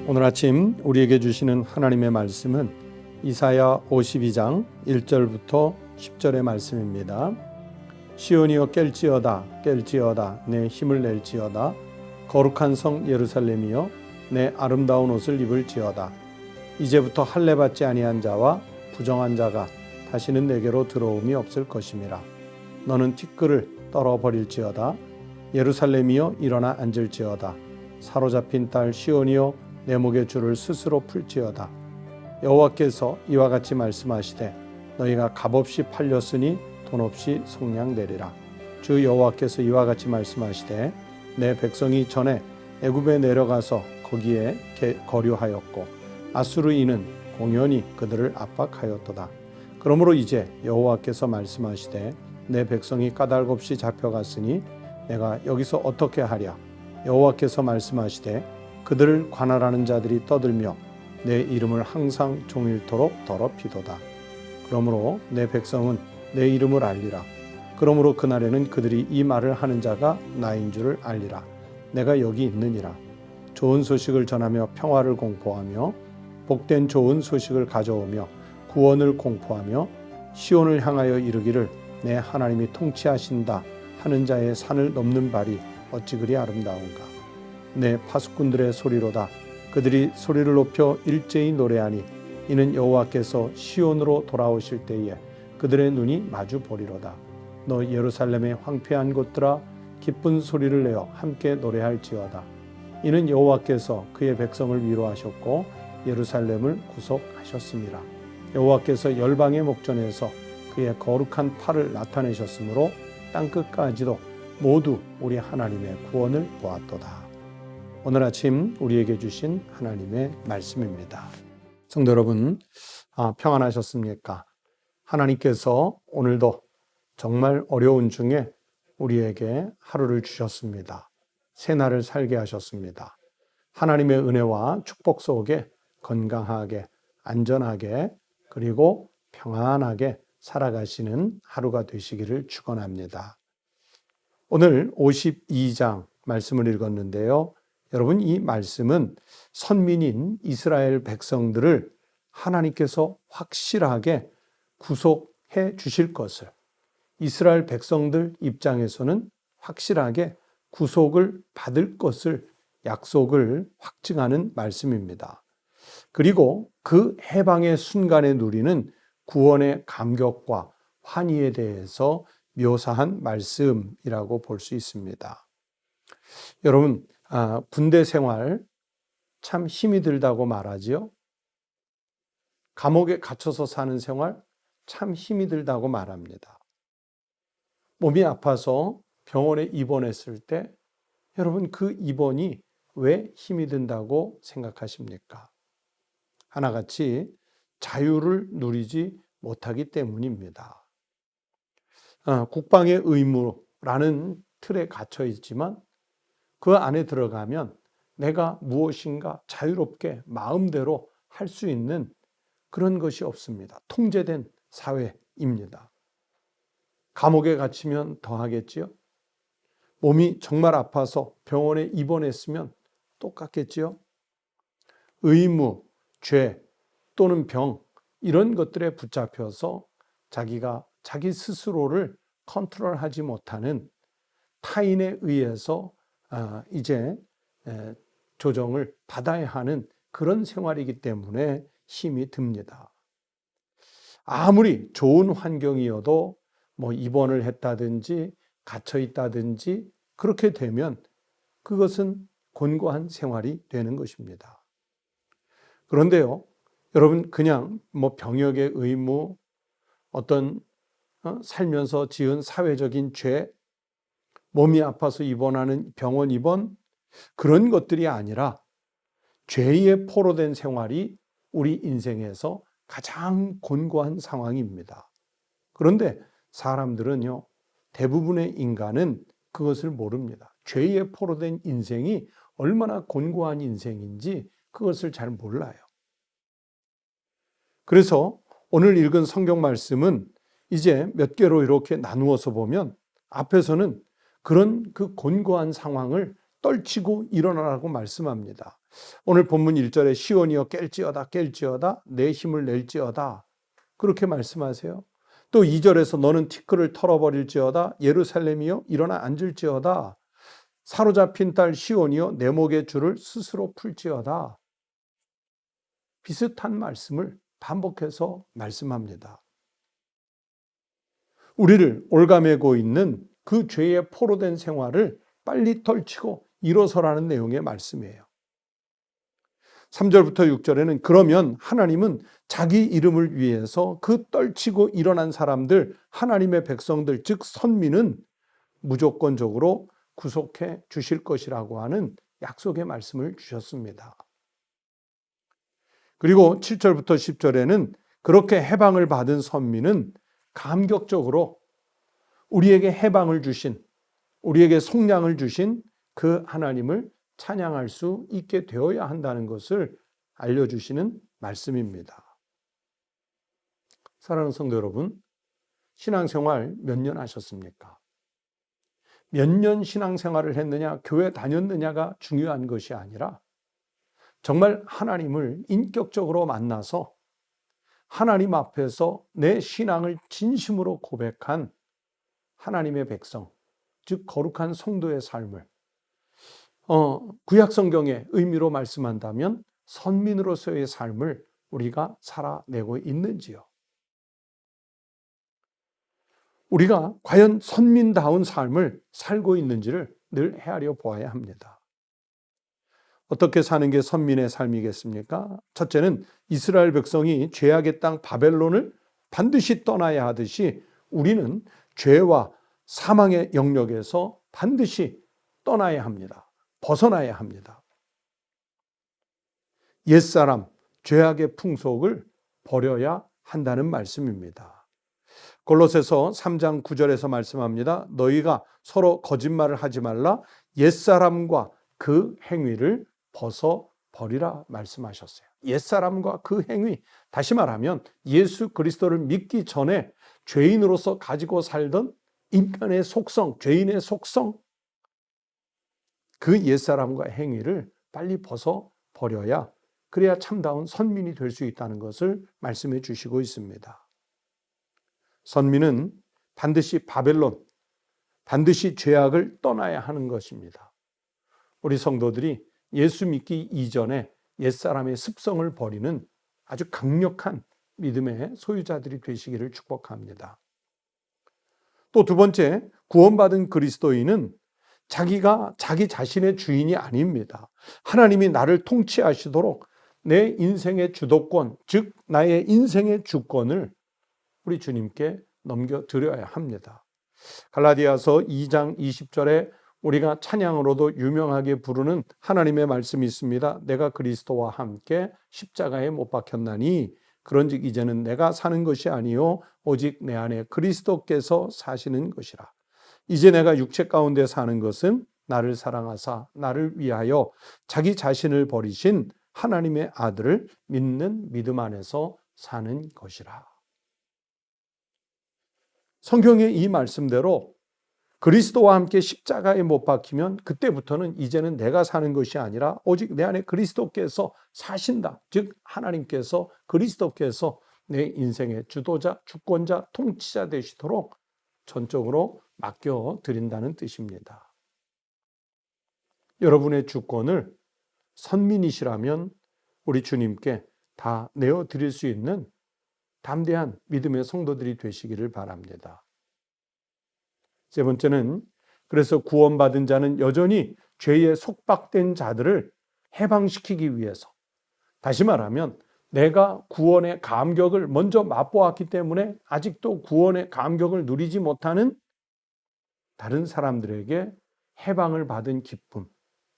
오늘 아침 우리에게 주시는 하나님의 말씀은 이사야 52장 1절부터 10절의 말씀입니다. 시온이여 깰지어다 깰지어다 내 힘을 낼지어다 거룩한 성 예루살렘이여 내 아름다운 옷을 입을지어다. 이제부터 할례 받지 아니한 자와 부정한 자가 다시는 내게로 들어옴이 없을 것임이라. 너는 티끌을 떨어버릴지어다. 예루살렘이여 일어나 앉을지어다. 사로잡힌 딸 시온이여 내 목의 줄을 스스로 풀지어다. 여호와께서 이와 같이 말씀하시되 너희가 값없이 팔렸으니 돈 없이 속량되리라. 주 여호와께서 이와 같이 말씀하시되 내 백성이 전에 애굽에 내려가서 거기에 거류하였고 아수르인은 공연히 그들을 압박하였도다. 그러므로 이제 여호와께서 말씀하시되 내 백성이 까닭 없이 잡혀갔으니 내가 여기서 어떻게 하랴. 여호와께서 말씀하시되 그들을 관할하는 자들이 떠들며 내 이름을 항상 종일토록 더럽히도다. 그러므로 내 백성은 내 이름을 알리라. 그러므로 그날에는 그들이 이 말을 하는 자가 나인 줄을 알리라. 내가 여기 있느니라. 좋은 소식을 전하며 평화를 공포하며 복된 좋은 소식을 가져오며 구원을 공포하며 시온을 향하여 이르기를 내 하나님이 통치하신다 하는 자의 산을 넘는 발이 어찌 그리 아름다운가. 내 파수꾼들의 소리로다. 그들이 소리를 높여 일제히 노래하니 이는 여호와께서 시온으로 돌아오실 때에 그들의 눈이 마주 보리로다. 너 예루살렘의 황폐한 곳들아 기쁜 소리를 내어 함께 노래할지어다. 이는 여호와께서 그의 백성을 위로하셨고 예루살렘을 구속하셨습니다. 여호와께서 열방의 목전에서 그의 거룩한 팔을 나타내셨으므로 땅끝까지도 모두 우리 하나님의 구원을 보았도다. 오늘 아침 우리에게 주신 하나님의 말씀입니다. 성도 여러분, 평안하셨습니까? 하나님께서 오늘도 정말 어려운 중에 우리에게 하루를 주셨습니다. 새날을 살게 하셨습니다. 하나님의 은혜와 축복 속에 건강하게, 안전하게, 그리고 평안하게 살아가시는 하루가 되시기를 축원합니다. 오늘 52장 말씀을 읽었는데요. 여러분, 이 말씀은 선민인 이스라엘 백성들을 하나님께서 확실하게 구속해 주실 것을, 이스라엘 백성들 입장에서는 확실하게 구속을 받을 것을 약속을 확증하는 말씀입니다. 그리고 그 해방의 순간에 누리는 구원의 감격과 환희에 대해서 묘사한 말씀이라고 볼 수 있습니다. 여러분, 군대 생활 참 힘이 들다고 말하지요. 감옥에 갇혀서 사는 생활 참 힘이 들다고 말합니다. 몸이 아파서 병원에 입원했을 때 여러분 그 입원이 왜 힘이 든다고 생각하십니까? 하나같이 자유를 누리지 못하기 때문입니다. 국방의 의무라는 틀에 갇혀 있지만 그 안에 들어가면 내가 무엇인가 자유롭게 마음대로 할 수 있는 그런 것이 없습니다. 통제된 사회입니다. 감옥에 갇히면 더 하겠지요? 몸이 정말 아파서 병원에 입원했으면 똑같겠지요? 의무, 죄 또는 병 이런 것들에 붙잡혀서 자기가 자기 스스로를 컨트롤하지 못하는 타인에 의해서 이제 조정을 받아야 하는 그런 생활이기 때문에 힘이 듭니다. 아무리 좋은 환경이어도 입원을 했다든지 갇혀 있다든지 그렇게 되면 그것은 곤고한 생활이 되는 것입니다. 그런데요, 여러분 그냥 병역의 의무, 어떤 살면서 지은 사회적인 죄, 몸이 아파서 입원하는 병원 입원 그런 것들이 아니라 죄에 포로된 생활이 우리 인생에서 가장 곤고한 상황입니다. 그런데 사람들은요, 대부분의 인간은 그것을 모릅니다. 죄에 포로된 인생이 얼마나 곤고한 인생인지 그것을 잘 몰라요. 그래서 오늘 읽은 성경 말씀은 이제 몇 개로 이렇게 나누어서 보면 앞에서는 그런 그 곤고한 상황을 떨치고 일어나라고 말씀합니다. 오늘 본문 1절에 시온이여 깰지어다 깰지어다 내 힘을 낼지어다 그렇게 말씀하세요. 또 2절에서 너는 티끌을 털어버릴지어다 예루살렘이여 일어나 앉을지어다 사로잡힌 딸 시온이여 내 목의 줄을 스스로 풀지어다. 비슷한 말씀을 반복해서 말씀합니다. 우리를 올가매고 있는 그 죄의 포로된 생활을 빨리 떨치고 일어서라는 내용의 말씀이에요. 3절부터 6절에는 그러면 하나님은 자기 이름을 위해서 그 떨치고 일어난 사람들, 하나님의 백성들, 즉 선민은 무조건적으로 구속해 주실 것이라고 하는 약속의 말씀을 주셨습니다. 그리고 7절부터 10절에는 그렇게 해방을 받은 선민은 감격적으로 우리에게 해방을 주신, 우리에게 속량을 주신 그 하나님을 찬양할 수 있게 되어야 한다는 것을 알려주시는 말씀입니다. 사랑하는 성도 여러분, 신앙생활 몇 년 하셨습니까? 몇 년 신앙생활을 했느냐, 교회 다녔느냐가 중요한 것이 아니라 정말 하나님을 인격적으로 만나서 하나님 앞에서 내 신앙을 진심으로 고백한 하나님의 백성, 즉 거룩한 성도의 삶을 구약 성경의 의미로 말씀한다면 선민으로서의 삶을 우리가 살아내고 있는지요? 우리가 과연 선민다운 삶을 살고 있는지를 늘 헤아려 보아야 합니다. 어떻게 사는 게 선민의 삶이겠습니까? 첫째는 이스라엘 백성이 죄악의 땅 바벨론을 반드시 떠나야 하듯이 우리는 죄와 사망의 영역에서 반드시 떠나야 합니다. 벗어나야 합니다. 옛사람, 죄악의 풍속을 버려야 한다는 말씀입니다. 골로새서 3장 9절에서 말씀합니다. 너희가 서로 거짓말을 하지 말라 옛사람과 그 행위를 벗어버리라 말씀하셨어요. 옛사람과 그 행위, 다시 말하면 예수 그리스도를 믿기 전에 죄인으로서 가지고 살던 인간의 속성, 죄인의 속성, 그 옛사람과 행위를 빨리 벗어버려야 그래야 참다운 선민이 될 수 있다는 것을 말씀해 주시고 있습니다. 선민은 반드시 바벨론, 반드시 죄악을 떠나야 하는 것입니다. 우리 성도들이 예수 믿기 이전에 옛사람의 습성을 버리는 아주 강력한 믿음의 소유자들이 되시기를 축복합니다. 또 두 번째, 구원받은 그리스도인은 자기가 자기 자신의 주인이 아닙니다. 하나님이 나를 통치하시도록 내 인생의 주도권, 즉 나의 인생의 주권을 우리 주님께 넘겨드려야 합니다. 갈라디아서 2장 20절에 우리가 찬양으로도 유명하게 부르는 하나님의 말씀이 있습니다. 내가 그리스도와 함께 십자가에 못 박혔나니 그런즉 이제는 내가 사는 것이 아니요 오직 내 안에 그리스도께서 사시는 것이라. 이제 내가 육체 가운데 사는 것은 나를 사랑하사 나를 위하여 자기 자신을 버리신 하나님의 아들을 믿는 믿음 안에서 사는 것이라. 성경의 이 말씀대로 그리스도와 함께 십자가에 못 박히면 그때부터는 이제는 내가 사는 것이 아니라 오직 내 안에 그리스도께서 사신다. 즉 하나님께서 그리스도께서 내 인생의 주도자, 주권자, 통치자 되시도록 전적으로 맡겨드린다는 뜻입니다. 여러분의 주권을 선민이시라면 우리 주님께 다 내어드릴 수 있는 담대한 믿음의 성도들이 되시기를 바랍니다. 세 번째는 그래서 구원받은 자는 여전히 죄에 속박된 자들을 해방시키기 위해서, 다시 말하면 내가 구원의 감격을 먼저 맛보았기 때문에 아직도 구원의 감격을 누리지 못하는 다른 사람들에게 해방을 받은 기쁨,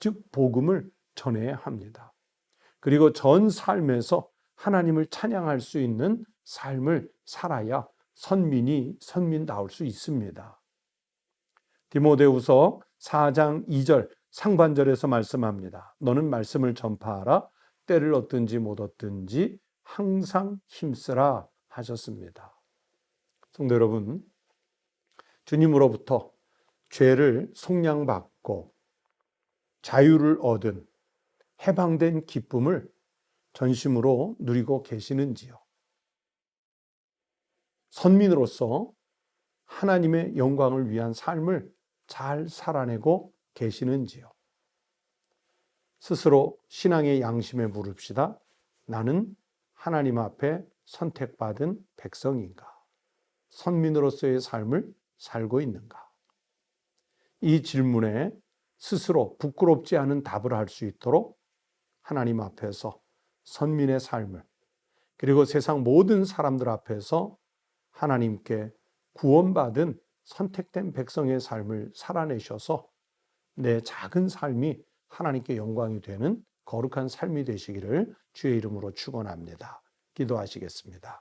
즉 복음을 전해야 합니다. 그리고 전 삶에서 하나님을 찬양할 수 있는 삶을 살아야 선민다울 수 있습니다. 디모데후서 4장 2절 상반절에서 말씀합니다. 너는 말씀을 전파하라. 때를 얻든지 못 얻든지 항상 힘쓰라 하셨습니다. 성도 여러분, 주님으로부터 죄를 속량받고 자유를 얻은 해방된 기쁨을 전심으로 누리고 계시는지요? 선민으로서 하나님의 영광을 위한 삶을 잘 살아내고 계시는지요? 스스로 신앙의 양심에 물읍시다. 나는 하나님 앞에 선택받은 백성인가? 선민으로서의 삶을 살고 있는가? 이 질문에 스스로 부끄럽지 않은 답을 할 수 있도록 하나님 앞에서 선민의 삶을, 그리고 세상 모든 사람들 앞에서 하나님께 구원받은 선택된 백성의 삶을 살아내셔서 내 작은 삶이 하나님께 영광이 되는 거룩한 삶이 되시기를 주의 이름으로 축원합니다. 기도하시겠습니다.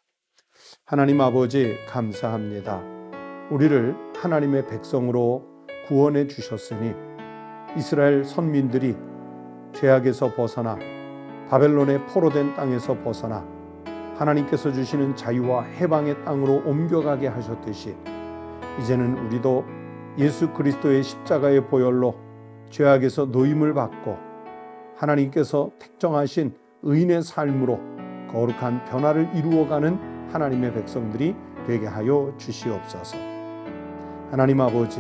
하나님 아버지, 감사합니다. 우리를 하나님의 백성으로 구원해 주셨으니 이스라엘 선민들이 죄악에서 벗어나 바벨론의 포로된 땅에서 벗어나 하나님께서 주시는 자유와 해방의 땅으로 옮겨가게 하셨듯이 이제는 우리도 예수 그리스도의 십자가의 보혈로 죄악에서 노임을 받고 하나님께서 택정하신 의인의 삶으로 거룩한 변화를 이루어가는 하나님의 백성들이 되게 하여 주시옵소서. 하나님 아버지,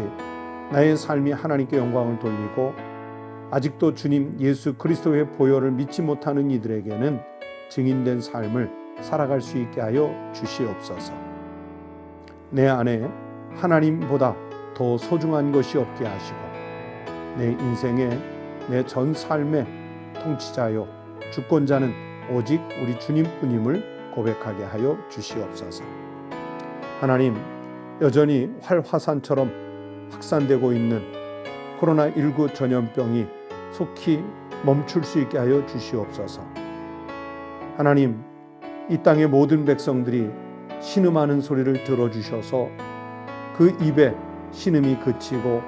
나의 삶이 하나님께 영광을 돌리고 아직도 주님 예수 그리스도의 보혈을 믿지 못하는 이들에게는 증인된 삶을 살아갈 수 있게 하여 주시옵소서. 내 안에 하나님보다 더 소중한 것이 없게 하시고 내 인생의 내 전 삶의 통치자요 주권자는 오직 우리 주님뿐임을 고백하게 하여 주시옵소서. 하나님, 여전히 활화산처럼 확산되고 있는 코로나19 전염병이 속히 멈출 수 있게 하여 주시옵소서. 하나님, 이 땅의 모든 백성들이 신음하는 소리를 들어주셔서 그 입에 신음이 그치고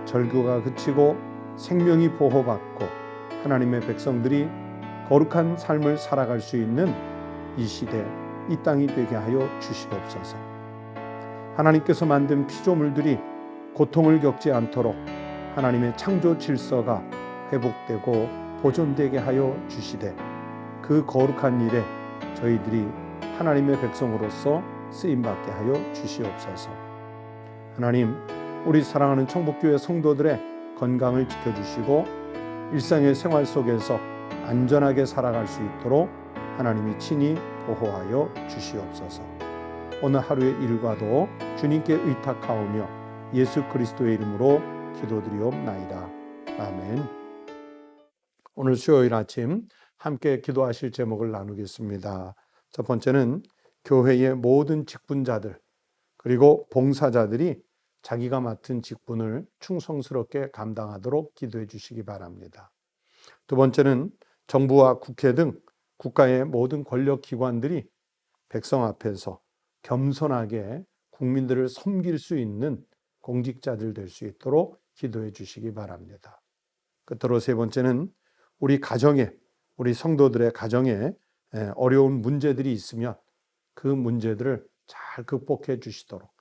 절규가 그치고 생명이 보호받고 하나님의 백성들이 거룩한 삶을 살아갈 수 있는 이 시대, 이 땅이 되게 하여 주시옵소서. 하나님께서 만든 피조물들이 고통을 겪지 않도록 하나님의 창조 질서가 회복되고 보존되게 하여 주시되 그 거룩한 일에 저희들이 하나님의 백성으로서 쓰임받게 하여 주시옵소서. 하나님, 우리 사랑하는 청복교회 성도들의 건강을 지켜주시고 일상의 생활 속에서 안전하게 살아갈 수 있도록 하나님이 친히 보호하여 주시옵소서. 오늘 하루의 일과도 주님께 의탁하오며 예수 그리스도의 이름으로 기도드리옵나이다. 아멘. 오늘 수요일 아침 함께 기도하실 제목을 나누겠습니다. 첫 번째는 교회의 모든 직분자들 그리고 봉사자들이 자기가 맡은 직분을 충성스럽게 감당하도록 기도해 주시기 바랍니다. 두 번째는 정부와 국회 등 국가의 모든 권력기관들이 백성 앞에서 겸손하게 국민들을 섬길 수 있는 공직자들 될 수 있도록 기도해 주시기 바랍니다. 끝으로 세 번째는 우리 가정에, 우리 성도들의 가정에 어려운 문제들이 있으면 그 문제들을 잘 극복해 주시도록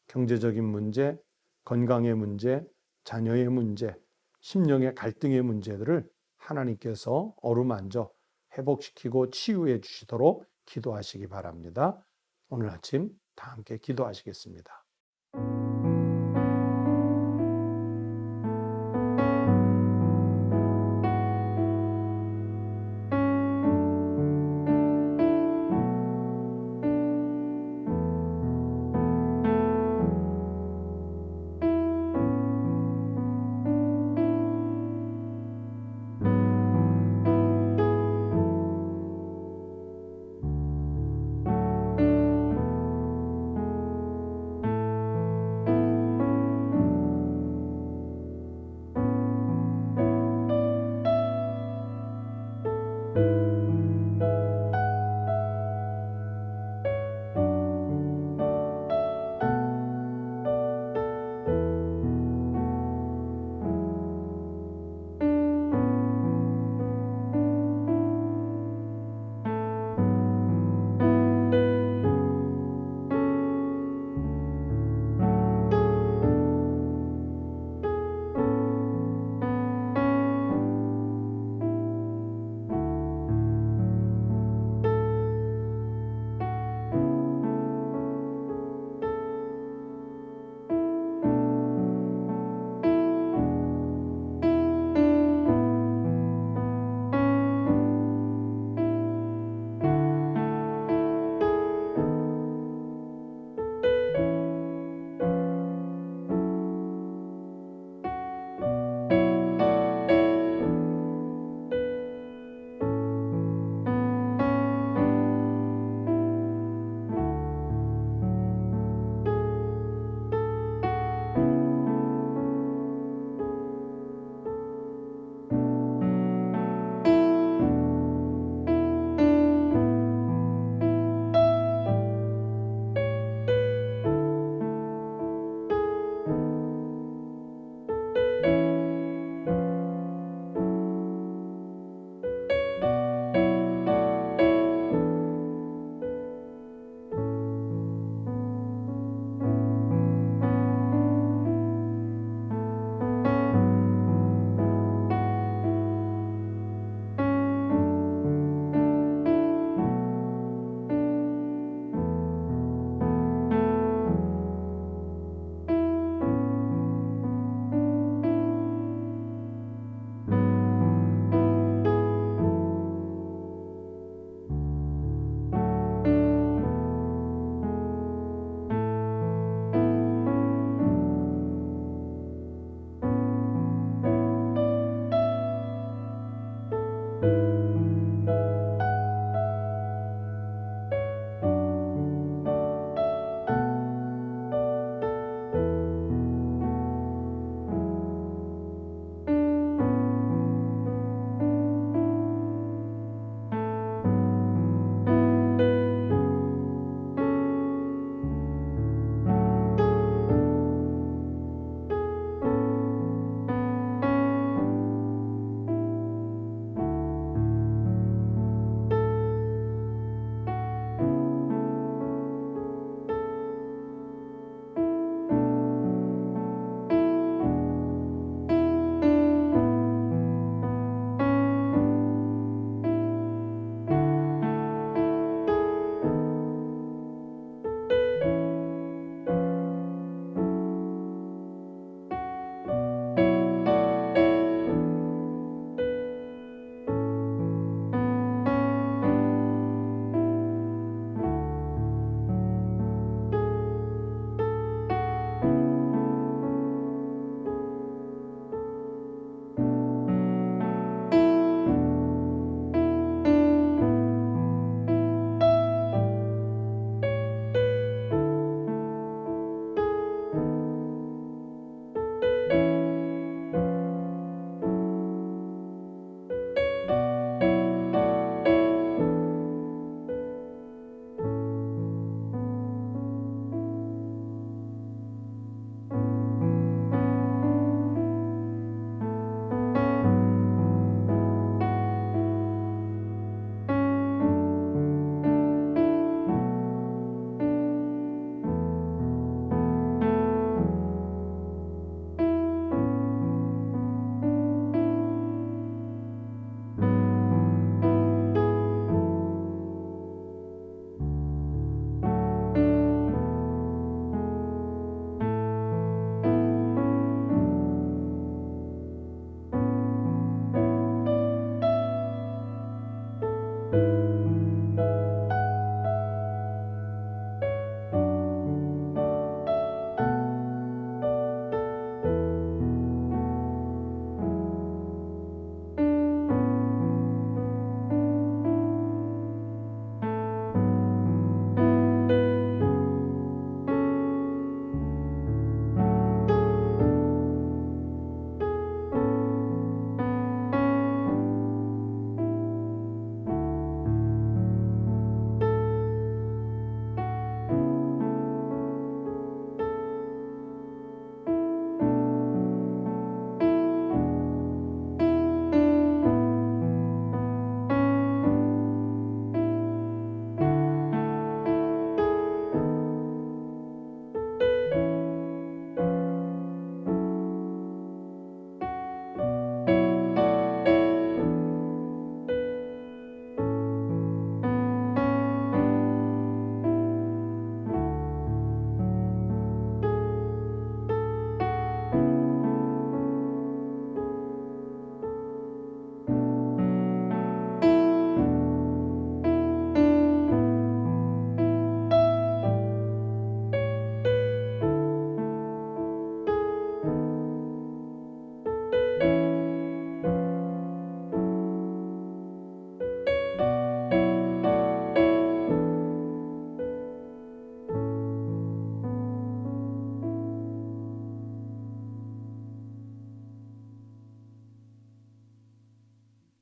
경제적인 문제, 건강의 문제, 자녀의 문제, 심령의 갈등의 문제들을 하나님께서 어루만져 회복시키고 치유해 주시도록 기도하시기 바랍니다. 오늘 아침 다 함께 기도하시겠습니다.